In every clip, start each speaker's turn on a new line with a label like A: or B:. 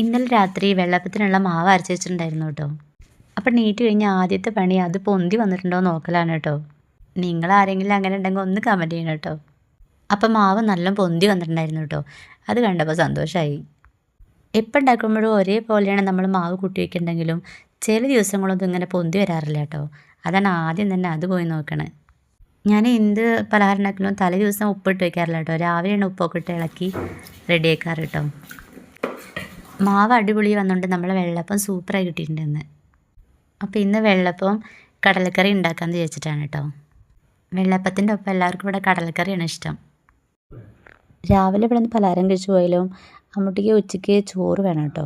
A: ഇന്നലെ രാത്രി വെള്ളപ്പത്തിനുള്ള മാവ് അരച്ച് വെച്ചിട്ടുണ്ടായിരുന്നു കേട്ടോ. അപ്പം നീറ്റ് കഴിഞ്ഞ് ആദ്യത്തെ പണി അത് പൊന്തി വന്നിട്ടുണ്ടോ നോക്കലാണ് കേട്ടോ. നിങ്ങളാരെങ്കിലും അങ്ങനെ ഉണ്ടെങ്കിൽ ഒന്ന് കമൻറ്റ് ചെയ്യണം കേട്ടോ. അപ്പം മാവ് നല്ല പൊന്തി വന്നിട്ടുണ്ടായിരുന്നു കേട്ടോ. അത് കണ്ടപ്പോൾ സന്തോഷമായി. എപ്പോൾ ഉണ്ടാക്കുമ്പോഴും ഒരേപോലെയാണ് നമ്മൾ മാവ് കൂട്ടി വയ്ക്കുന്നുണ്ടെങ്കിലും ചില ദിവസങ്ങളൊന്നും ഇങ്ങനെ പൊന്തി വരാറില്ല കേട്ടോ. അതാണ് ആദ്യം തന്നെ അത് പോയി നോക്കണേ. ഞാൻ എന്ത് പലഹാരം ഉണ്ടാക്കലും തലേ ദിവസം ഉപ്പിട്ട് വയ്ക്കാറില്ല കേട്ടോ. രാവിലെയാണ് ഉപ്പൊക്കെ ഇട്ട് ഇളക്കി റെഡി ആക്കാറ് കേട്ടോ. മാവ് അടിപൊളി വന്നുകൊണ്ട് നമ്മളെ വെള്ളപ്പം സൂപ്പറായി കിട്ടിയിട്ടുണ്ടെന്ന്. അപ്പോൾ ഇന്ന് വെള്ളപ്പം കടലക്കറി ഉണ്ടാക്കാമെന്ന് വിചാരിച്ചിട്ടാണ് കേട്ടോ. വെള്ളപ്പത്തിൻ്റെ ഒപ്പം എല്ലാവർക്കും ഇവിടെ കടലക്കറിയാണ് ഇഷ്ടം. രാവിലെ ഇവിടെ നിന്ന് പലഹാരം കഴിച്ചു പോയാലും അമ്മൂട്ടിക്ക് ഉച്ചയ്ക്ക് ചോറ് വേണം കേട്ടോ.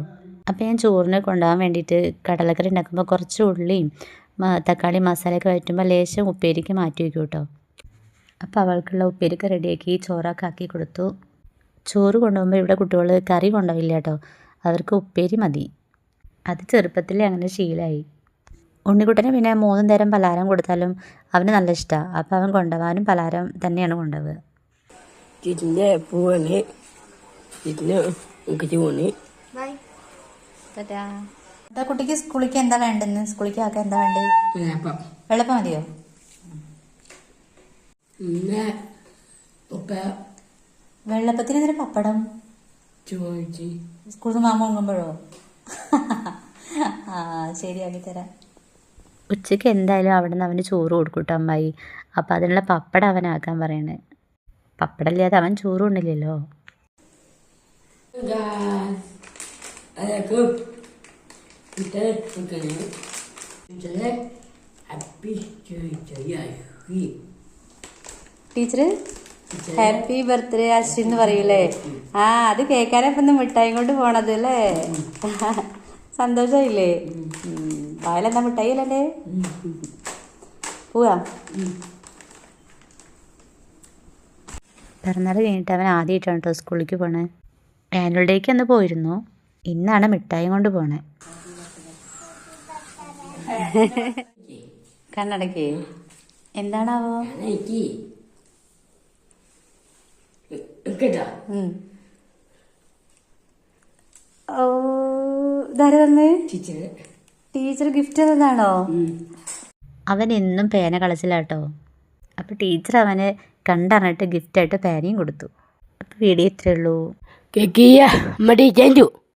A: അപ്പോൾ ഞാൻ ചോറിന് കൊണ്ടുപോകാൻ വേണ്ടിയിട്ട് കടലക്കറി ഉണ്ടാക്കുമ്പോൾ കുറച്ച് ഉള്ളിയും തക്കാളി മസാലയൊക്കെ വഴറ്റുമ്പോൾ ലേശം ഉപ്പേരിക്ക് മാറ്റി വയ്ക്കും കേട്ടോ. അപ്പോൾ അവൾക്കുള്ള ഉപ്പേരിക്ക് റെഡിയാക്കി ചോറൊക്കെ ആക്കി കൊടുത്തു. ചോറ് കൊണ്ടുപോകുമ്പോൾ ഇവിടെ കുട്ടികൾ കറി കൊണ്ടുപോയില്ല കേട്ടോ. അവർക്ക് ഉപ്പേരി മതി. അത് ചെറുപ്പത്തിൽ അങ്ങനെ ശീലമായി. ഉണ്ണിക്കുട്ടന് പിന്നെ 3 നേരം പലഹാരം കൊടുത്താലും അവന് നല്ല ഇഷ്ടമാണ്. അപ്പോൾ അവൻ കൊണ്ടുപോകാനും പലഹാരം തന്നെയാണ് കൊണ്ടുപോവുക. കുട്ടിക്ക് സ്കൂളിലേക്ക് എന്താ വേണ്ടെന്ന്? സ്കൂളിലേക്ക് ആക്കാൻ എന്താ വേണ്ടത്? വെള്ളപ്പം മതിയോ? വെള്ളപ്പത്തിന് എന്തൊരു പപ്പടം സ്കൂളിൽ നിന്ന് മാമ വാങ്ങുമ്പോഴോ? ആ ശരിയാക്കി തരാം. ഉച്ചയ്ക്ക് എന്തായാലും അവിടെ നിന്ന് അവന് ചോറ് കൊടുക്കൂട്ടോ അമ്മായി. അപ്പം അതിനുള്ള പപ്പടം അവനാക്കാൻ പറയണേ. പപ്പടം ഇല്ലാതെ അവൻ ചോറ് ഉണ്ടില്ലല്ലോ. ടീച്ചർ ഹാപ്പി ബർത്ത്ഡേ അശ്വിൻ എന്ന് പറയൂലേ? ആ അത് കേൾക്കാനേ ഇപ്പം മിഠായി കൊണ്ട് പോണത് അല്ലേ? സന്തോഷമായില്ലേ? പായലെന്താ മിഠായി അല്ലേ? പോവാ. പിറന്നാൾ കഴിഞ്ഞിട്ട് അവൻ ആദ്യമായിട്ടാണ് കേട്ടോ സ്കൂളിലേക്ക് പോണേ. ആനുവൽ ഡേക്ക് അന്ന് പോയിരുന്നു. ഇന്നാണ് മിഠായി കൊണ്ട് പോണേ. കണ്ണടക്കേ എന്താണാവോ? ഓ ഇതാരാ തന്നെ? ടീച്ചർ ഗിഫ്റ്റ് തന്നതാണോ? അവൻ എന്നും പേന കളച്ചില്ലാട്ടോ. അപ്പോൾ ടീച്ചർ അവന് കണ്ടറിഞ്ഞിട്ട് ഗിഫ്റ്റായിട്ട് പേനയും കൊടുത്തു. അപ്പോൾ വീഡിയോ ഇത്രയേ ഉള്ളൂ.